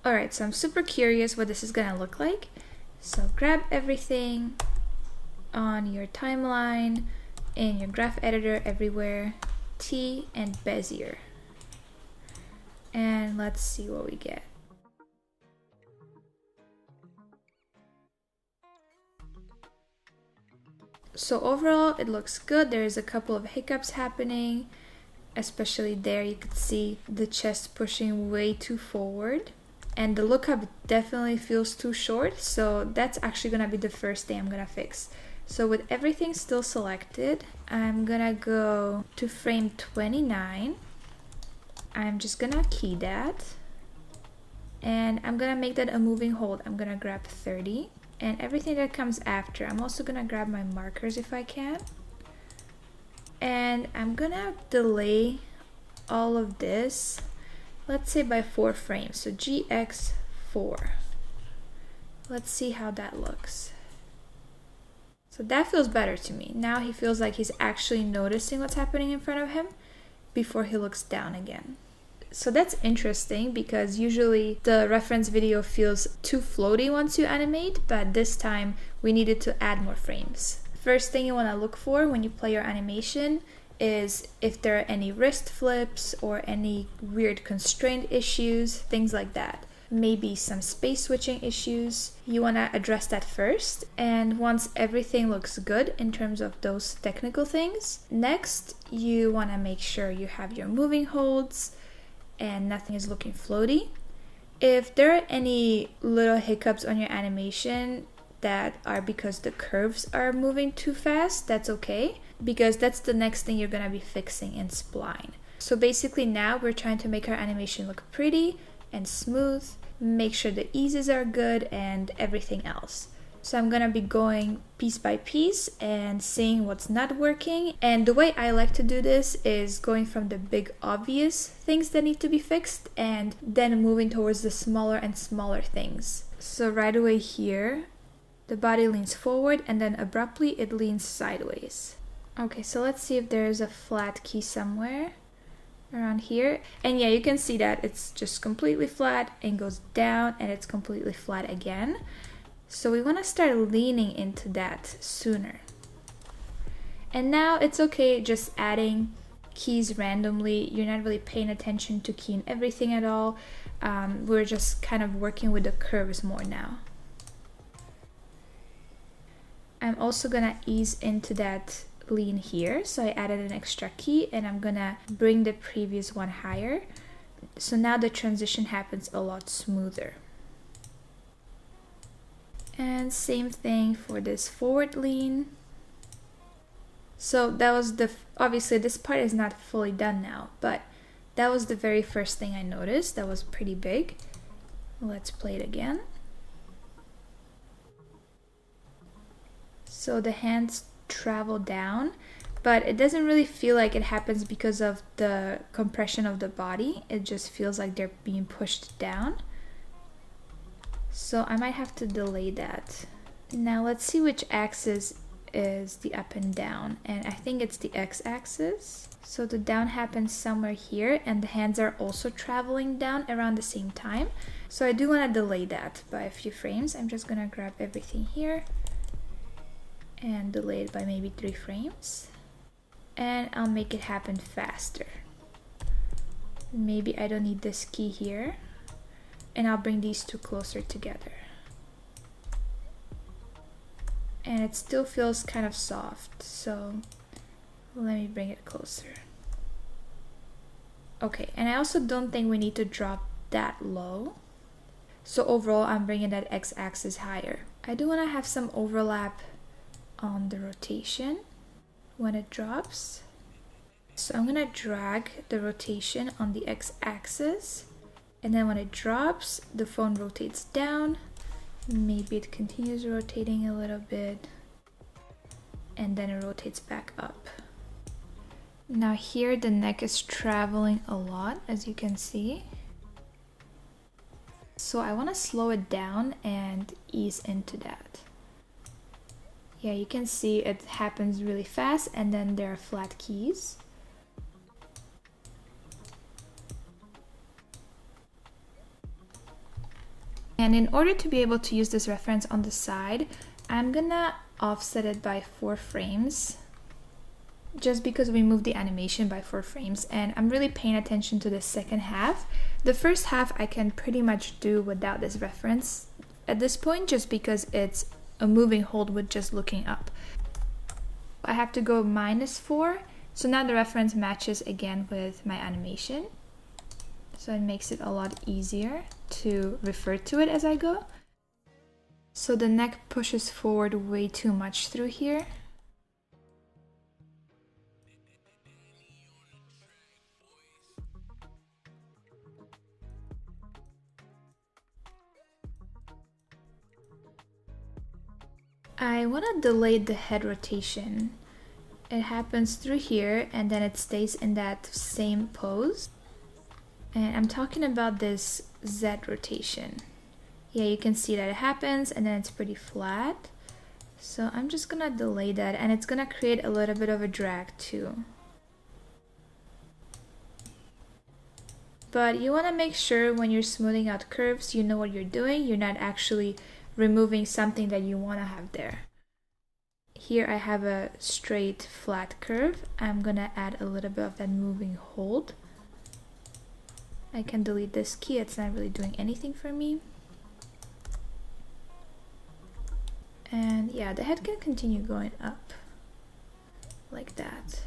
Alright, so I'm super curious what this is gonna look like. So grab everything on your timeline, in your graph editor, everywhere, T and Bezier. And let's see what we get. So overall, it looks good. There's a couple of hiccups happening, especially there. You could see the chest pushing way too forward. And the lookup definitely feels too short, so that's actually gonna be the first thing I'm gonna fix. So with everything still selected, I'm gonna go to frame 29. I'm just gonna key that. And I'm gonna make that a moving hold. I'm gonna grab 30. And everything that comes after, I'm also gonna grab my markers if I can. And I'm gonna delay all of this, let's say by 4 frames. So GX4. Let's see how that looks. So that feels better to me. Now he feels like he's actually noticing what's happening in front of him before he looks down again. So that's interesting because usually the reference video feels too floaty once you animate, but this time we needed to add more frames. First thing you want to look for when you play your animation is if there are any wrist flips or any weird constraint issues, things like that. Maybe some space switching issues. You want to address that first, and once everything looks good in terms of those technical things, next you want to make sure you have your moving holds and nothing is looking floaty. If there are any little hiccups on your animation that are because the curves are moving too fast, that's okay, because that's the next thing you're gonna be fixing in spline. So basically now we're trying to make our animation look pretty and smooth, make sure the eases are good and everything else. So I'm gonna be going piece by piece and seeing what's not working. And the way I like to do this is going from the big obvious things that need to be fixed and then moving towards the smaller and smaller things. So right away here, the body leans forward and then abruptly it leans sideways. Okay, so let's see if there's a flat key somewhere around here. And yeah, you can see that it's just completely flat and goes down and it's completely flat again. So we want to start leaning into that sooner. And now it's okay just adding keys randomly. You're not really paying attention to keying everything at all. We're just kind of working with the curves more now. I'm also gonna ease into that lean here. So I added an extra key and I'm gonna bring the previous one higher. So now the transition happens a lot smoother. And same thing for this forward lean. So that was obviously this part is not fully done now, but that was the very first thing I noticed. That was pretty big. Let's play it again. So the hands travel down, but it doesn't really feel like it happens because of the compression of the body. It just feels like they're being pushed down. So I might have to delay that. Now let's see which axis is the up and down, and I think it's the x-axis. So the down happens somewhere here and the hands are also traveling down around the same time. So I do want to delay that by a few frames. I'm just gonna grab everything here and delay it by maybe 3 frames. And I'll make it happen faster. Maybe I don't need this key here. And I'll bring these two closer together. And it still feels kind of soft, so let me bring it closer. Okay, and I also don't think we need to drop that low. So overall, I'm bringing that x-axis higher. I do want to have some overlap on the rotation when it drops. So I'm gonna drag the rotation on the x-axis. And then when it drops, the phone rotates down. Maybe it continues rotating a little bit. And then it rotates back up. Now here the neck is traveling a lot, as you can see. So I want to slow it down and ease into that. Yeah, you can see it happens really fast and then there are flat keys. And in order to be able to use this reference on the side, I'm gonna offset it by 4 frames. Just because we moved the animation by 4 frames, and I'm really paying attention to the second half. The first half I can pretty much do without this reference at this point, just because it's a moving hold with just looking up. I have to go -4, so now the reference matches again with my animation. So it makes it a lot easier to refer to it as I go. So the neck pushes forward way too much through here. I want to delay the head rotation. It happens through here and then it stays in that same pose. And I'm talking about this Z rotation. Yeah, you can see that it happens and then it's pretty flat. So I'm just gonna delay that, and it's gonna create a little bit of a drag too. But you want to make sure when you're smoothing out curves, you know what you're doing. You're not actually removing something that you want to have there. Here I have a straight flat curve. I'm gonna add a little bit of that moving hold. I can delete this key, it's not really doing anything for me. And yeah, the head can continue going up like that.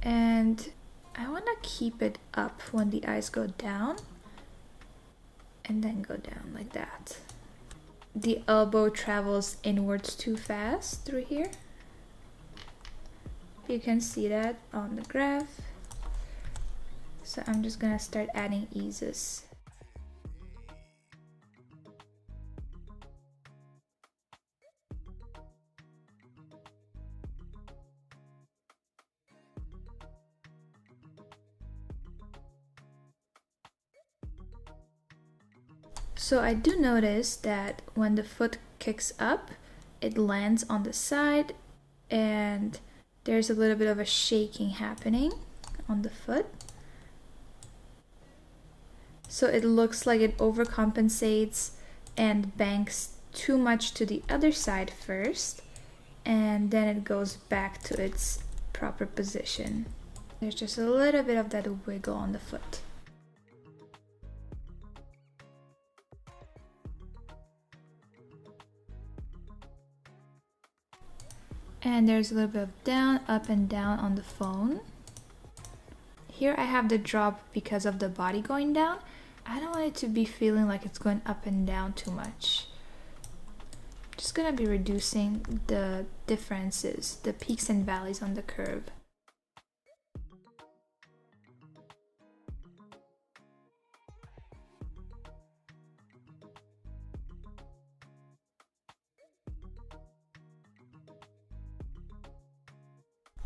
And I want to keep it up when the eyes go down and then go down like that. The elbow travels inwards too fast through here. You can see that on the graph. So I'm just gonna start adding eases. So I do notice that when the foot kicks up, it lands on the side and there's a little bit of a shaking happening on the foot. So it looks like it overcompensates and banks too much to the other side first, and then it goes back to its proper position. There's just a little bit of that wiggle on the foot. And there's a little bit of down, up and down on the phone. Here I have the drop because of the body going down. I don't want it to be feeling like it's going up and down too much. Just gonna be reducing the differences, the peaks and valleys on the curve.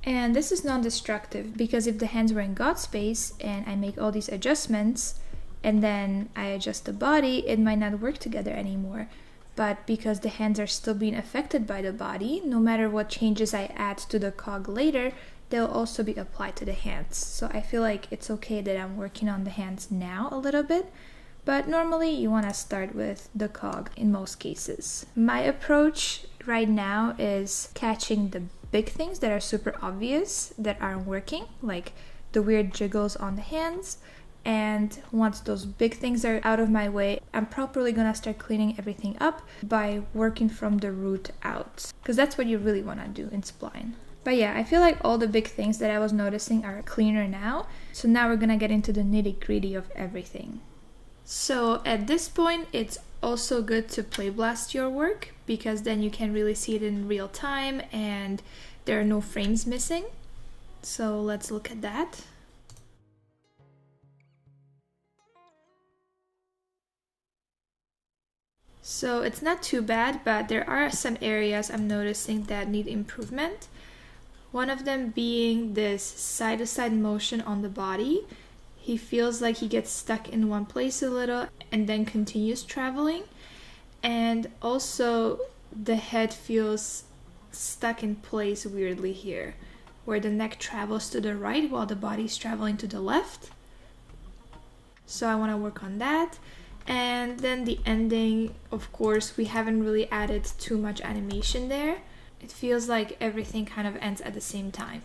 And this is non-destructive because if the hands were in God space and I make all these adjustments and then I adjust the body, it might not work together anymore. But because the hands are still being affected by the body, no matter what changes I add to the cog later, they'll also be applied to the hands. So I feel like it's okay that I'm working on the hands now a little bit, but normally you want to start with the cog in most cases. My approach right now is catching the big things that are super obvious that aren't working, like the weird jiggles on the hands. And once those big things are out of my way, I'm properly gonna start cleaning everything up by working from the root out, because that's what you really want to do in spline. But yeah, I feel like all the big things that I was noticing are cleaner now. So now we're gonna get into the nitty-gritty of everything. So at this point, it's also good to play blast your work, because then you can really see it in real time and there are no frames missing. So let's look at that. So it's not too bad, but there are some areas I'm noticing that need improvement. One of them being this side-to-side motion on the body. He feels like he gets stuck in one place a little and then continues traveling. And also the head feels stuck in place weirdly here, where the neck travels to the right while the body's traveling to the left. So I want to work on that. And then the ending, of course, we haven't really added too much animation there. It feels like everything kind of ends at the same time.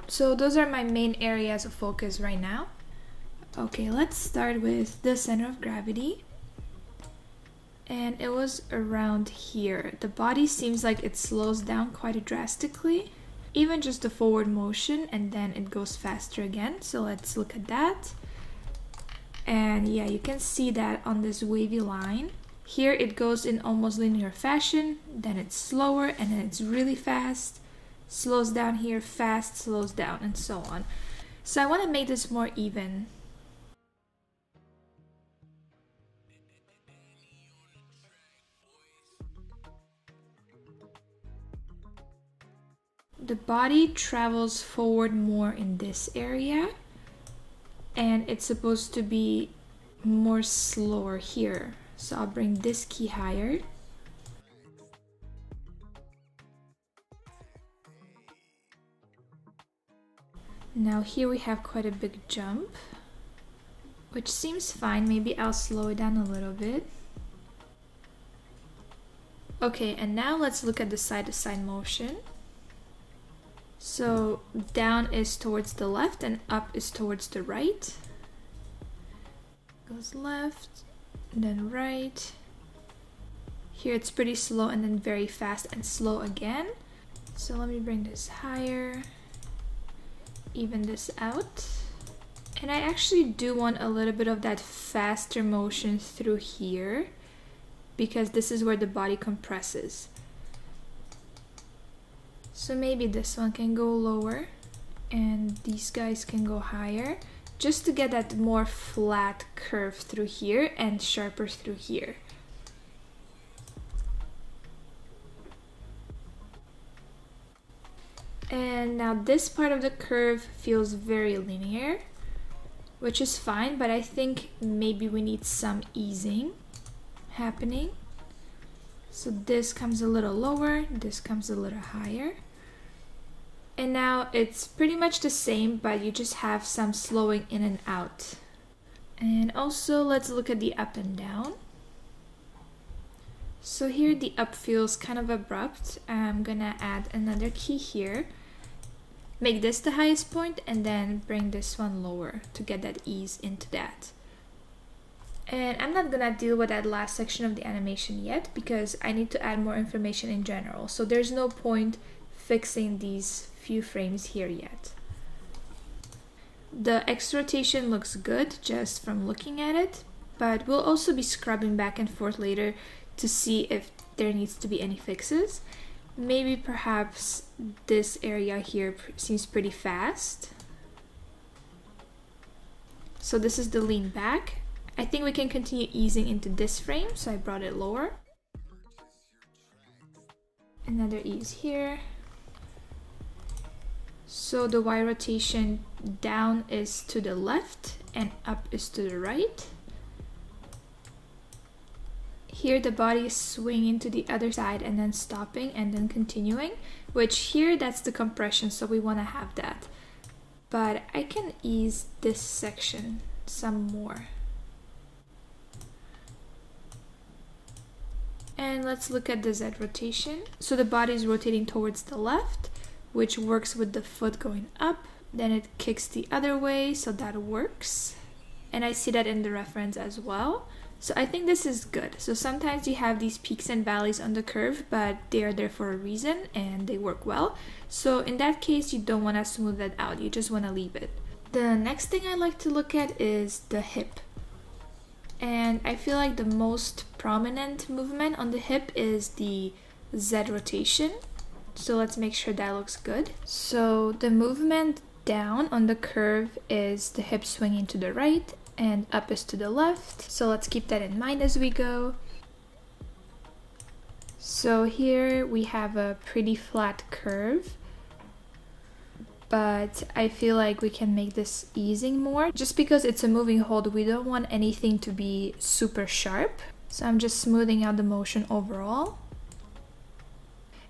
So those are my main areas of focus right now. Okay, let's start with the center of gravity. And it was around here. The body seems like it slows down quite drastically. Even just the forward motion, and then it goes faster again. So let's look at that. And yeah, you can see that on this wavy line. Here it goes in almost linear fashion, then it's slower, and then it's really fast. Slows down here, fast, slows down, and so on. So I want to make this more even. The body travels forward more in this area, and it's supposed to be more slower here. So I'll bring this key higher. Now here we have quite a big jump, which seems fine. Maybe I'll slow it down a little bit. Okay, and now let's look at the side-to-side motion. So down is towards the left and up is towards the right. Goes left, then right. Here it's pretty slow and then very fast and slow again. So let me bring this higher, even this out. And I actually do want a little bit of that faster motion through here, because this is where the body compresses. So maybe this one can go lower and these guys can go higher, just to get that more flat curve through here and sharper through here. And now this part of the curve feels very linear, which is fine, but I think maybe we need some easing happening. So this comes a little lower, this comes a little higher. And now it's pretty much the same, but you just have some slowing in and out. And also let's look at the up and down. So here the up feels kind of abrupt. I'm gonna add another key here. Make this the highest point and then bring this one lower to get that ease into that. And I'm not gonna deal with that last section of the animation yet because I need to add more information in general. So there's no point fixing these few frames here yet. The X rotation looks good just from looking at it, but we'll also be scrubbing back and forth later to see if there needs to be any fixes. Maybe perhaps this area here seems pretty fast. So this is the lean back. I think we can continue easing into this frame, so I brought it lower. Another ease here. So the Y rotation down is to the left and up is to the right. Here the body is swinging to the other side and then stopping and then continuing, which here that's the compression, so we want to have that. But I can ease this section some more. And let's look at the Z rotation. So the body is rotating towards the left, which works with the foot going up. Then it kicks the other way, so that works. And I see that in the reference as well. So I think this is good. So sometimes you have these peaks and valleys on the curve, but they are there for a reason and they work well. So in that case, you don't want to smooth that out. You just want to leave it. The next thing I like to look at is the hip. And I feel like the most prominent movement on the hip is the Z rotation. So let's make sure that looks good. So the movement down on the curve is the hip swinging to the right and up is to the left. So let's keep that in mind as we go. So here we have a pretty flat curve, but I feel like we can make this easing more. Just because it's a moving hold, we don't want anything to be super sharp. So I'm just smoothing out the motion overall.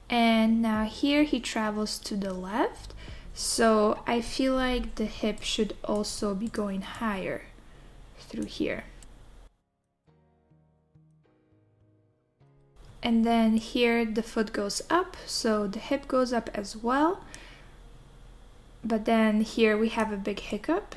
And now here he travels to the left. So I feel like the hip should also be going higher through here. And then here the foot goes up, so the hip goes up as well. But then here we have a big hiccup,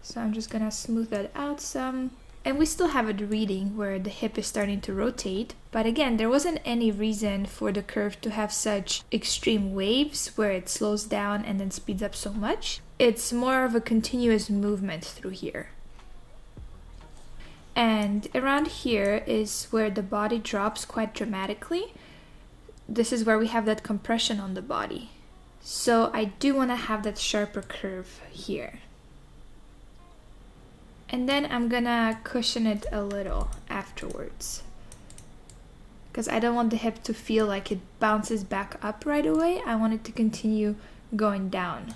so I'm just gonna smooth that out some. And we still have it reading where the hip is starting to rotate, but again, there wasn't any reason for the curve to have such extreme waves where it slows down and then speeds up so much. It's more of a continuous movement through here. And around here is where the body drops quite dramatically. This is where we have that compression on the body. So I do want to have that sharper curve here. And then I'm gonna cushion it a little afterwards, because I don't want the hip to feel like it bounces back up right away. I want it to continue going down.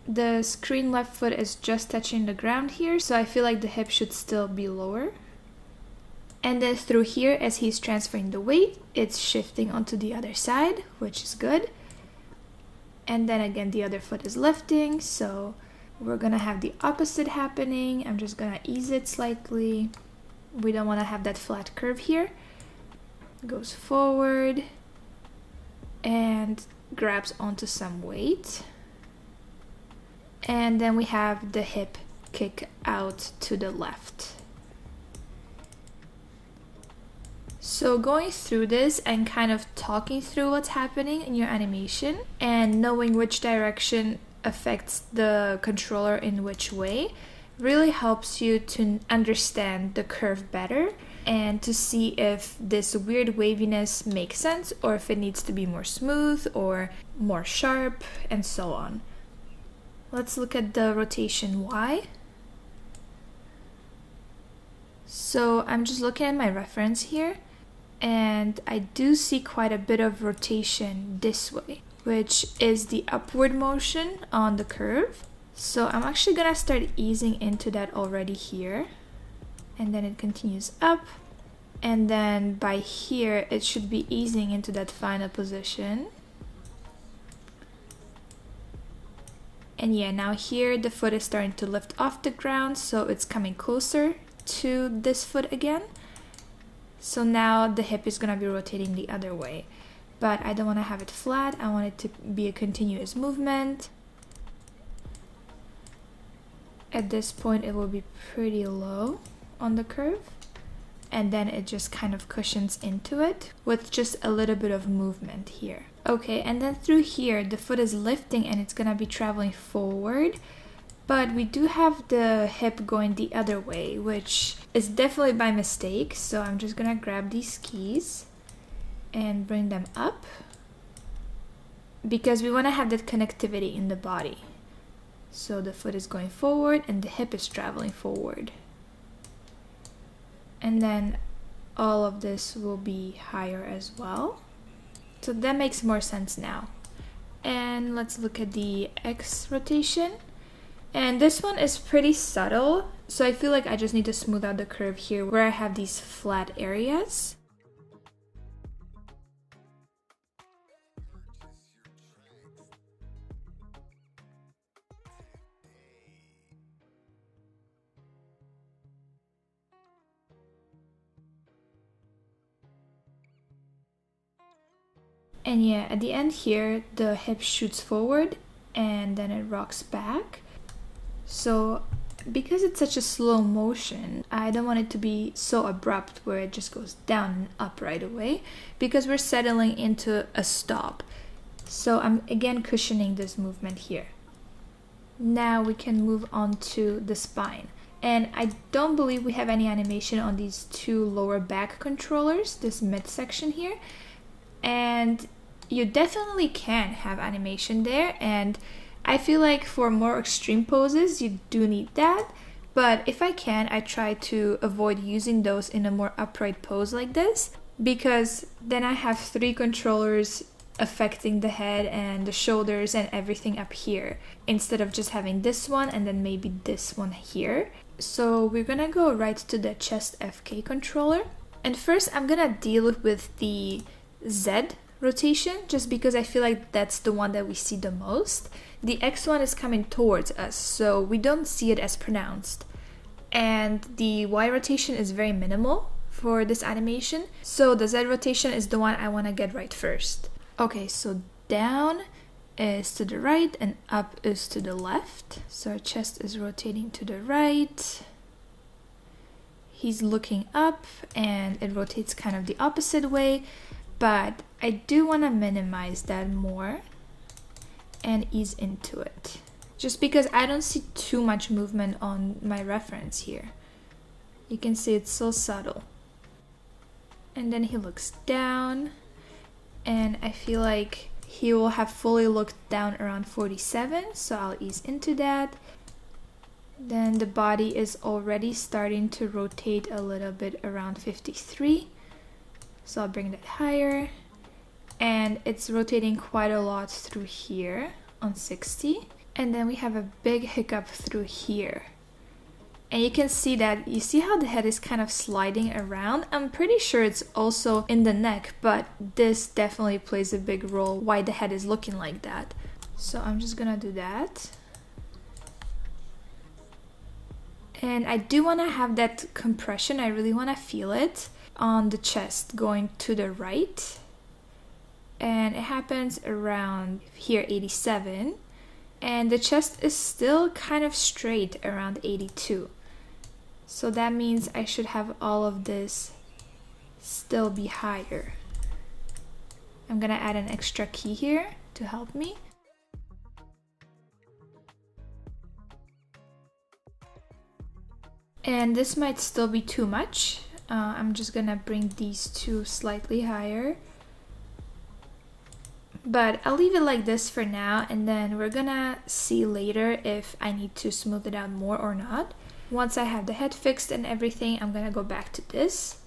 The screen left foot is just touching the ground here, so I feel like the hip should still be lower. And then through here, as he's transferring the weight, it's shifting onto the other side, which is good. And then again, the other foot is lifting, so we're gonna have the opposite happening. I'm just gonna ease it slightly. We don't wanna have that flat curve here. Goes forward and grabs onto some weight. And then we have the hip kick out to the left. So going through this and kind of talking through what's happening in your animation and knowing which direction affects the controller in which way really helps you to understand the curve better and to see if this weird waviness makes sense or if it needs to be more smooth or more sharp and so on. Let's look at the rotation Y. So I'm just looking at my reference here, and I do see quite a bit of rotation this way, which is the upward motion on the curve. So I'm actually gonna start easing into that already here, and then it continues up, and then by here it should be easing into that final position. And yeah, now here the foot is starting to lift off the ground, so it's coming closer to this foot again. So now the hip is gonna be rotating the other way, but I don't want to have it flat. I want it to be a continuous movement. At this point it will be pretty low on the curve, and then it just kind of cushions into it with just a little bit of movement here. Okay, and then through here the foot is lifting and it's gonna be traveling forward, but we do have the hip going the other way, which is definitely by mistake. So I'm just gonna grab these skis and bring them up because we want to have that connectivity in the body. So the foot is going forward and the hip is traveling forward, and then all of this will be higher as well. So that makes more sense now. And let's look at the X rotation. And this one is pretty subtle, so I feel like I just need to smooth out the curve here where I have these flat areas. And yeah, at the end here, the hip shoots forward and then it rocks back. So because it's such a slow motion, I don't want it to be so abrupt where it just goes down and up right away, because we're settling into a stop. So I'm again cushioning this movement here. Now we can move on to the spine. And I don't believe we have any animation on these two lower back controllers, this midsection here. And you definitely can have animation there, and I feel like for more extreme poses you do need that, but if I can, I try to avoid using those in a more upright pose like this, because then I have three controllers affecting the head and the shoulders and everything up here, instead of just having this one and then maybe this one here. So we're gonna go right to the chest FK controller, and first I'm gonna deal with the Z rotation, just because I feel like that's the one that we see the most. The X one is coming towards us, so we don't see it as pronounced. and the Y rotation is very minimal for this animation. So the Z rotation is the one I want to get right first. Okay, so down is to the right and up is to the left. So our chest is rotating to the right. He's looking up and it rotates kind of the opposite way, but I do want to minimize that more and ease into it. Just because I don't see too much movement on my reference here. You can see it's so subtle. And then he looks down and I feel like he will have fully looked down around 47, so I'll ease into that. Then the body is already starting to rotate a little bit around 53, so I'll bring that higher. And it's rotating quite a lot through here on 60. And then we have a big hiccup through here. And you can see that, you see how the head is kind of sliding around? I'm pretty sure it's also in the neck, but this definitely plays a big role why the head is looking like that. So I'm just gonna do that. And I do want to have that compression, I really want to feel it on the chest going to the right. And it happens around here, 87. And the chest is still kind of straight around 82. So that means I should have all of this still be higher. I'm gonna add an extra key here to help me. And this might still be too much. I'm just gonna bring these two slightly higher. But I'll leave it like this for now, and then we're gonna see later if I need to smooth it out more or not. Once I have the head fixed and everything, I'm gonna go back to this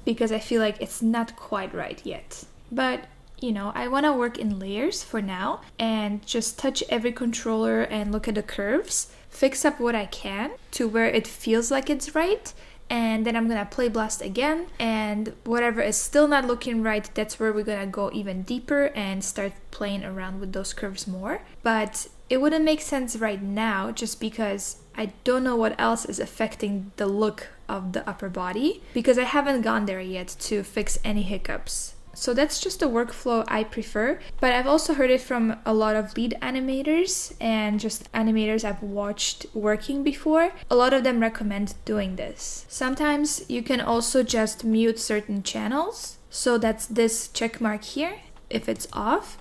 because I feel like it's not quite right yet. But you know, I want to work in layers for now and just touch every controller and look at the curves, fix up what I can to where it feels like it's right, and then I'm gonna play blast again, and whatever is still not looking right, that's where we're gonna go even deeper and start playing around with those curves more. But it wouldn't make sense right now just because I don't know what else is affecting the look of the upper body because I haven't gone there yet to fix any hiccups. So that's just the workflow I prefer, but I've also heard it from a lot of lead animators and just animators I've watched working before. A lot of them recommend doing this. Sometimes you can also just mute certain channels. So that's this check mark here. If it's off,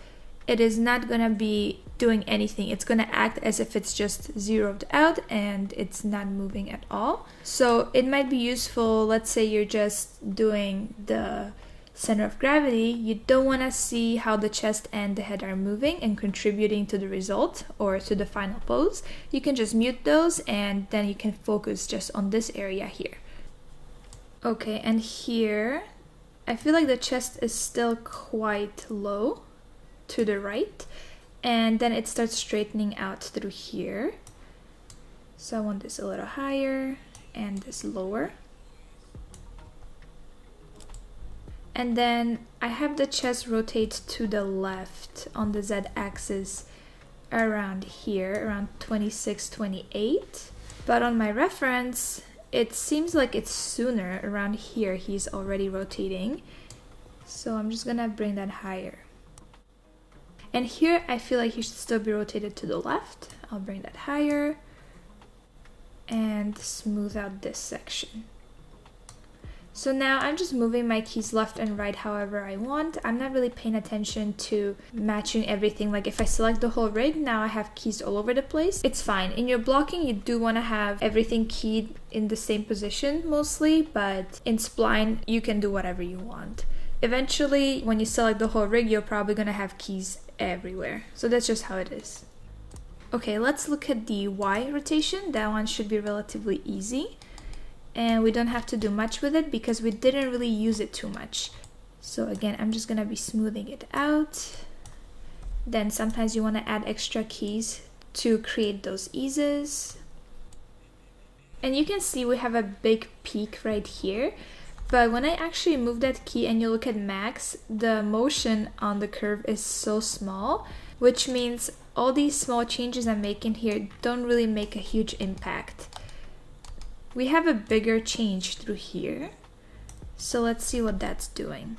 it is not gonna be doing anything. It's gonna act as if it's just zeroed out and it's not moving at all. So it might be useful, let's say you're just doing the center of gravity, you don't want to see how the chest and the head are moving and contributing to the result or to the final pose. You can just mute those and then you can focus just on this area here. Okay, and here I feel like the chest is still quite low to the right, and then it starts straightening out through here. So I want this a little higher and this lower. And then I have the chest rotate to the left on the Z-axis around here, around 26, 28. But on my reference, it seems like it's sooner. Around here, he's already rotating. So I'm just gonna bring that higher. And here, I feel like he should still be rotated to the left. I'll bring that higher and smooth out this section. So now I'm just moving my keys left and right however I want. I'm not really paying attention to matching everything. Like if I select the whole rig, now I have keys all over the place. It's fine. In your blocking, you do want to have everything keyed in the same position mostly, but in spline, you can do whatever you want. Eventually, when you select the whole rig, you're probably going to have keys everywhere. So that's just how it is. Okay, let's look at the Y rotation. That one should be relatively easy. And we don't have to do much with it because we didn't really use it too much. So again, I'm just gonna be smoothing it out. Then sometimes you want to add extra keys to create those eases. And you can see we have a big peak right here. But when I actually move that key and you look at max, the motion on the curve is so small, which means all these small changes I'm making here don't really make a huge impact. we have a bigger change through here. So let's see what that's doing.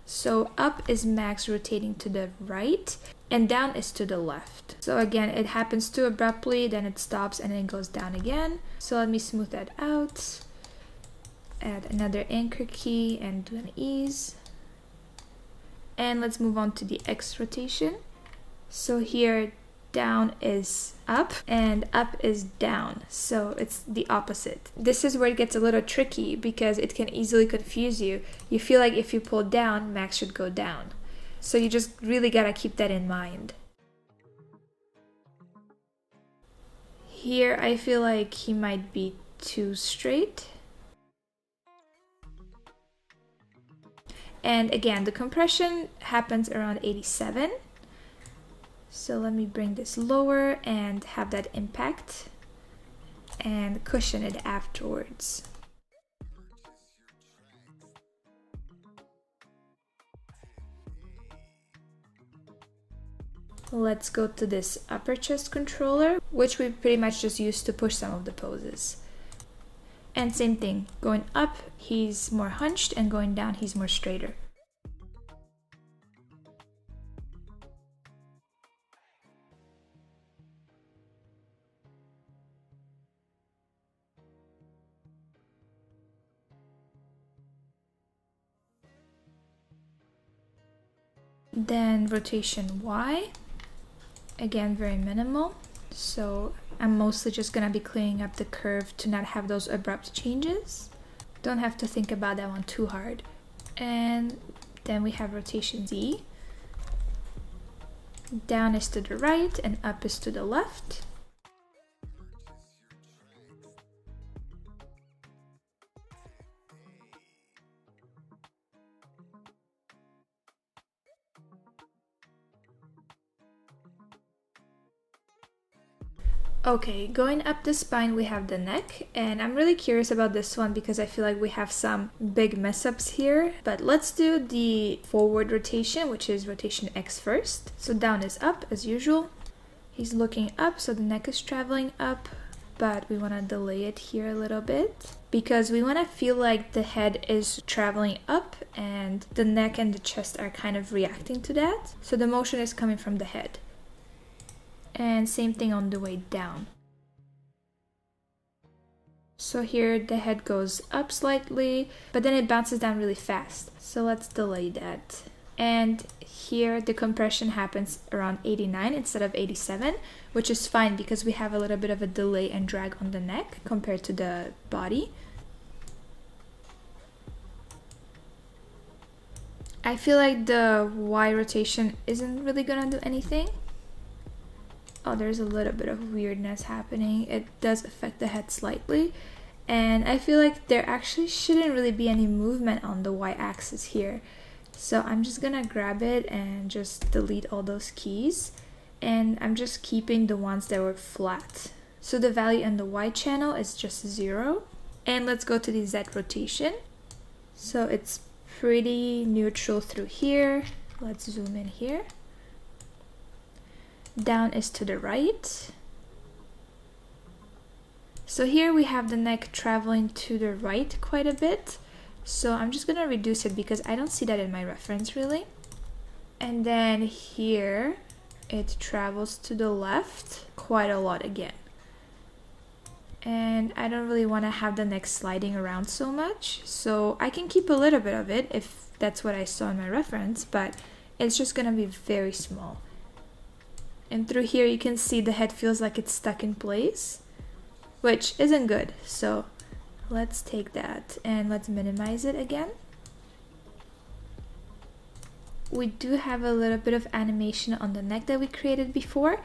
So up is max rotating to the right and down is to the left. So again, it happens too abruptly, then it stops and then it goes down again. So let me smooth that out. Add another anchor key and do an ease. And let's move on to the X rotation. So here down is up and up is down, so it's the opposite. This is where it gets a little tricky because it can easily confuse you. You feel like if you pull down, max should go down. So you just really gotta keep that in mind. Here I feel like he might be too straight. And again, the compression happens around 87. So let me bring this lower and have that impact and cushion it afterwards. Let's go to this upper chest controller, which we pretty much just use to push some of the poses. And same thing, going up, he's more hunched, and going down, he's more straighter. Then rotation Y, again very minimal, so I'm mostly just gonna be cleaning up the curve to not have those abrupt changes. Don't have to think about that one too hard. And then we have rotation Z. Down is to the right and up is to the left. Okay, going up the spine we have the neck, and I'm really curious about this one because I feel like we have some big mess ups here. But let's do the forward rotation, which is rotation X first. So down is up as usual. He's looking up, so the neck is traveling up, but we want to delay it here a little bit because we want to feel like the head is traveling up and the neck and the chest are kind of reacting to that. So the motion is coming from the head. And same thing on the way down. So here the head goes up slightly, but then it bounces down really fast. So let's delay that. And here the compression happens around 89 instead of 87, which is fine because we have a little bit of a delay and drag on the neck compared to the body. I feel like the Y rotation isn't really gonna do anything. Oh, there's a little bit of weirdness happening. It does affect the head slightly. And I feel like there actually shouldn't really be any movement on the Y-axis here. So I'm just gonna grab it and just delete all those keys. And I'm just keeping the ones that were flat. So the value on the Y channel is just 0. And let's go to the Z rotation. So it's pretty neutral through here. Let's zoom in here. Down is to the right. So here we have the neck traveling to the right quite a bit. So I'm just gonna reduce it because I don't see that in my reference really. And then here it travels to the left quite a lot again. And I don't really want to have the neck sliding around so much. So I can keep a little bit of it if that's what I saw in my reference, but it's just gonna be very small. And through here you can see the head feels like it's stuck in place, which isn't good. So let's take that and let's minimize it again. We do have a little bit of animation on the neck that we created before.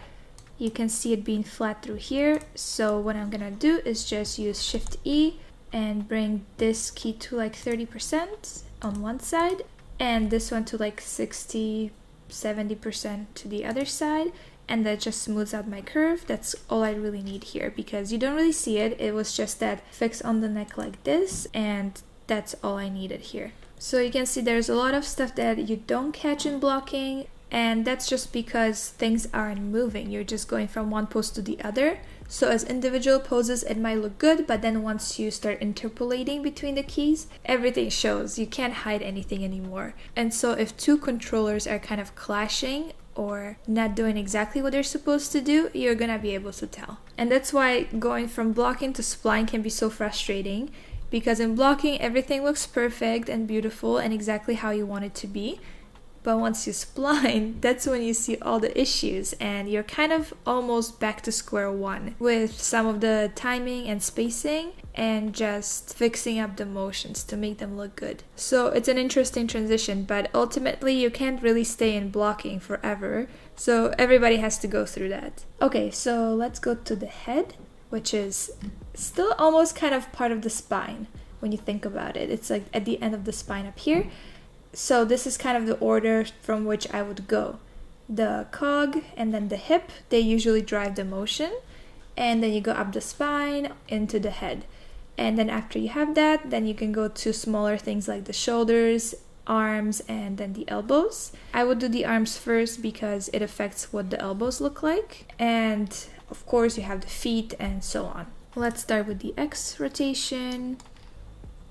You can see it being flat through here. So what I'm gonna do is just use Shift E and bring this key to like 30% on one side and this one to like 60-70% to the other side. And that just smooths out my curve. That's all I really need here because you don't really see it. It was just that fix on the neck like this, and that's all I needed here. So you can see there's a lot of stuff that you don't catch in blocking, And that's just because things aren't moving. You're just going from one pose to the other. So as individual poses, it might look good, but then once you start interpolating between the keys, everything shows. You can't hide anything anymore. And so if two controllers are kind of clashing or not doing exactly what they're supposed to do, you're gonna be able to tell. And that's why going from blocking to spline can be so frustrating, because in blocking, everything looks perfect and beautiful and exactly how you want it to be. But once you spline, that's when you see all the issues and you're kind of almost back to square one with some of the timing and spacing and just fixing up the motions to make them look good. So it's an interesting transition, but ultimately you can't really stay in blocking forever. So everybody has to go through that. Okay, so let's go to the head, which is still almost kind of part of the spine when you think about it. It's like at the end of the spine up here. So this is kind of the order from which I would go. The cog and then the hip, they usually drive the motion. And then you go up the spine into the head. And then after you have that, then you can go to smaller things like the shoulders, arms, and then the elbows. I would do the arms first because it affects what the elbows look like. And of course you have the feet and so on. Let's start with the X rotation.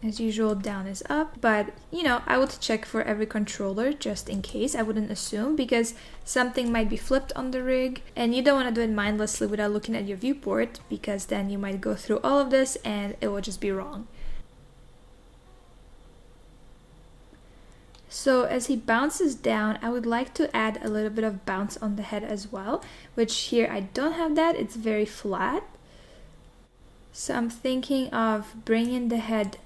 As usual, down is up, but I would check for every controller just in case. I wouldn't assume, because something might be flipped on the rig and you don't want to do it mindlessly without looking at your viewport, because then you might go through all of this and it will just be wrong. So as he bounces down, I would like to add a little bit of bounce on the head as well, which here I don't have that. It's very flat. So I'm thinking of bringing the head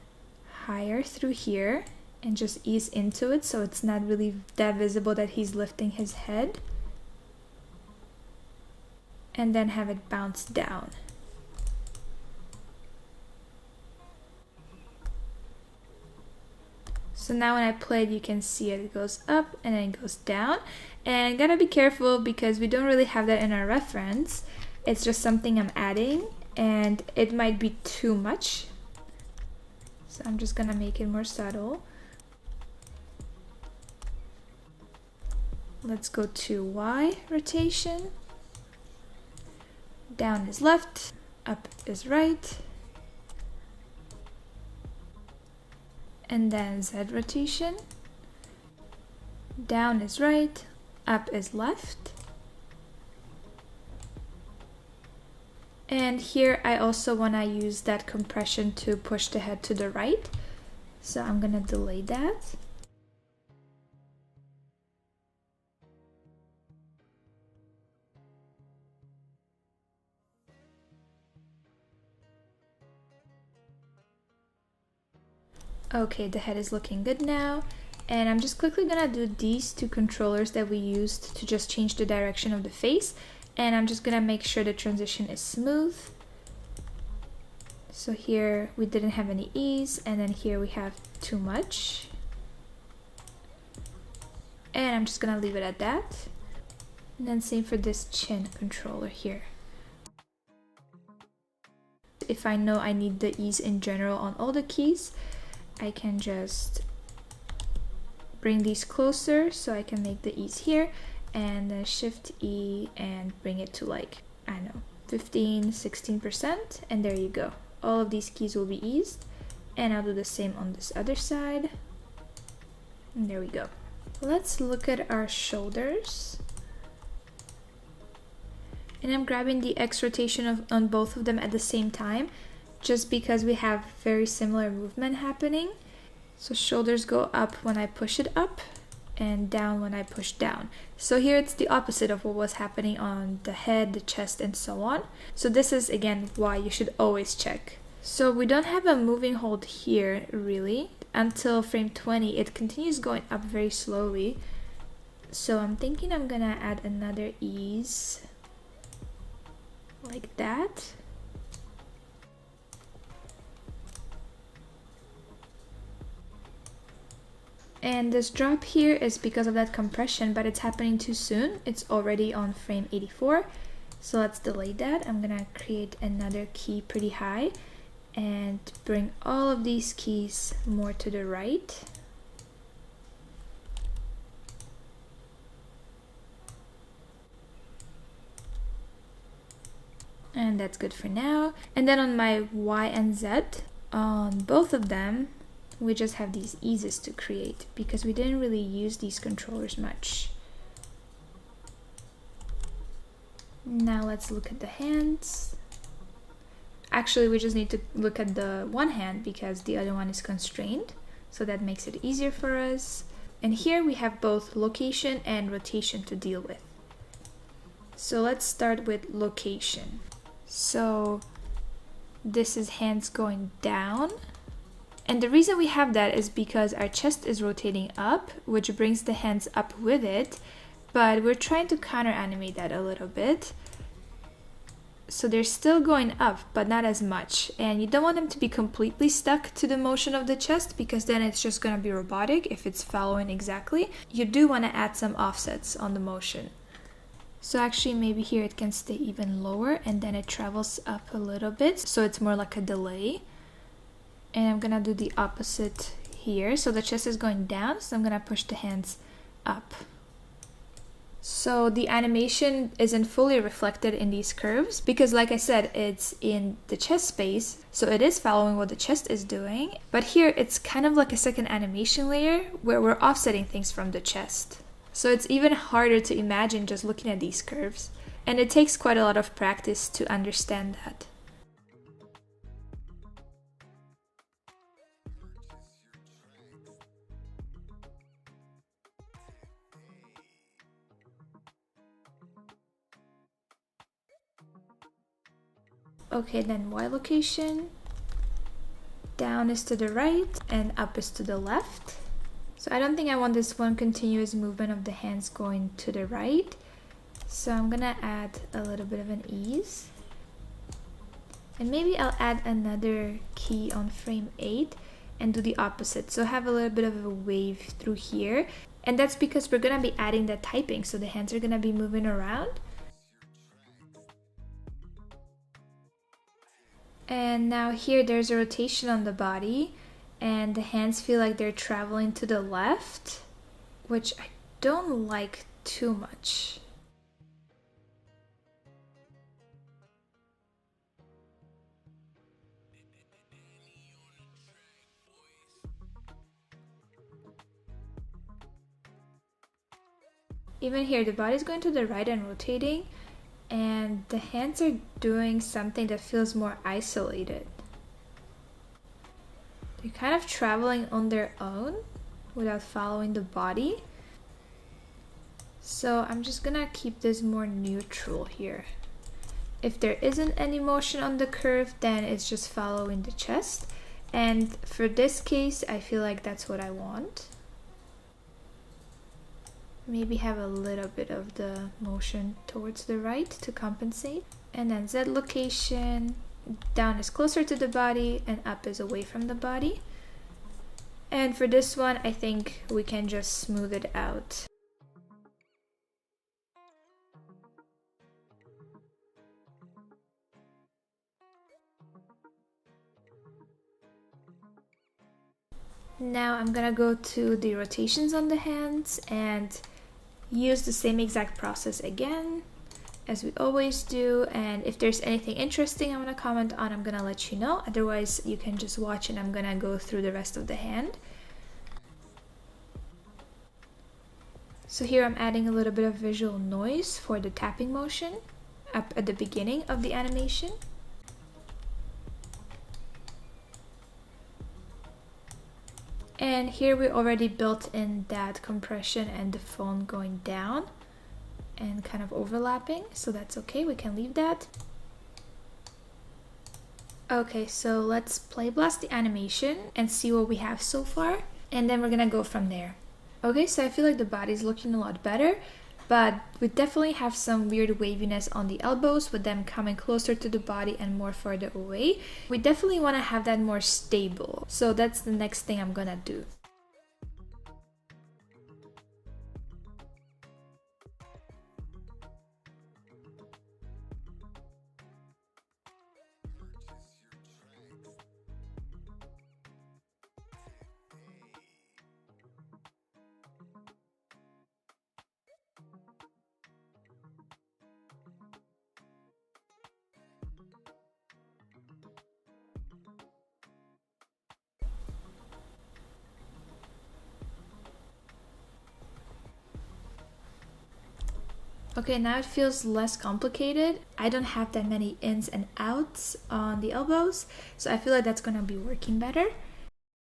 higher through here and just ease into it so it's not really that visible that he's lifting his head, and then have it bounce down. So now when I play it, you can see it goes up and then it goes down, and gotta be careful because we don't really have that in our reference. It's just something I'm adding and it might be too much. So I'm just gonna make it more subtle. Let's go to Y rotation. Down is left, up is right. And then Z rotation. Down is right, up is left. And here I also want to use that compression to push the head to the right. So I'm going to delay that. Okay, the head is looking good now. And I'm just quickly going to do these two controllers that we used to just change the direction of the face. And I'm just gonna make sure the transition is smooth. So here we didn't have any ease, and then here we have too much. And I'm just gonna leave it at that. And then same for this chin controller here. If I know I need the ease in general on all the keys, I can just bring these closer so I can make the ease here. And then Shift E and bring it to like, I don't know, 15-16%, and there you go. All of these keys will be eased, and I'll do the same on this other side, and there we go. Let's look at our shoulders, and I'm grabbing the X rotation on both of them at the same time, just because we have very similar movement happening. So shoulders go up when I push it up, and down when I push down. So here it's the opposite of what was happening on the head, the chest, and so on. So this is again why you should always check. So we don't have a moving hold here really until frame 20. It continues going up very slowly. So I'm thinking I'm gonna add another ease like that. And this drop here is because of that compression, but it's happening too soon. It's already on frame 84. So let's delay that. I'm gonna create another key pretty high and bring all of these keys more to the right. And that's good for now. And then on my Y and Z, on both of them, we just have these eases to create because we didn't really use these controllers much. Now let's look at the hands. Actually, we just need to look at the one hand because the other one is constrained. So that makes it easier for us. And here we have both location and rotation to deal with. So let's start with location. So this is hands going down. And the reason we have that is because our chest is rotating up, which brings the hands up with it. But we're trying to counter animate that a little bit. So they're still going up, but not as much. And you don't want them to be completely stuck to the motion of the chest because then it's just going to be robotic if it's following exactly. You do want to add some offsets on the motion. So actually maybe here it can stay even lower and then it travels up a little bit. So it's more like a delay. And I'm going to do the opposite here. So the chest is going down, so I'm going to push the hands up. So the animation isn't fully reflected in these curves because like I said, it's in the chest space. So it is following what the chest is doing. But here it's kind of like a second animation layer where we're offsetting things from the chest. So it's even harder to imagine just looking at these curves. And it takes quite a lot of practice to understand that. Okay, then Y location. Down is to the right and up is to the left. So I don't think I want this one continuous movement of the hands going to the right. So I'm gonna add a little bit of an ease. And maybe I'll add another key on frame 8 and do the opposite. So have a little bit of a wave through here. And that's because we're gonna be adding the typing. So the hands are gonna be moving around. And now here there's a rotation on the body and the hands feel like they're traveling to the left, which I don't like too much. Even here the body's going to the right and rotating, and the hands are doing something that feels more isolated. They're kind of traveling on their own without following the body. So I'm just gonna keep this more neutral here. If there isn't any motion on the curve, then it's just following the chest. And for this case, I feel like that's what I want. Maybe have a little bit of the motion towards the right to compensate. And then Z location, down is closer to the body and up is away from the body. And for this one, I think we can just smooth it out. Now I'm gonna go to the rotations on the hands and use the same exact process again as we always do, and if there's anything interesting I want to comment on, I'm gonna let you know. Otherwise you can just watch and I'm gonna go through the rest of the hand. So here I'm adding a little bit of visual noise for the tapping motion up at the beginning of the animation. And here we already built in that compression and the phone going down and kind of overlapping, so that's okay, we can leave that. Okay, so let's play blast the animation and see what we have so far, and then we're gonna go from there. Okay, so I feel like the body's looking a lot better, but we definitely have some weird waviness on the elbows with them coming closer to the body and more further away. We definitely want to have that more stable, so that's the next thing I'm gonna do. Okay, now it feels less complicated. I don't have that many ins and outs on the elbows, so I feel like that's gonna be working better.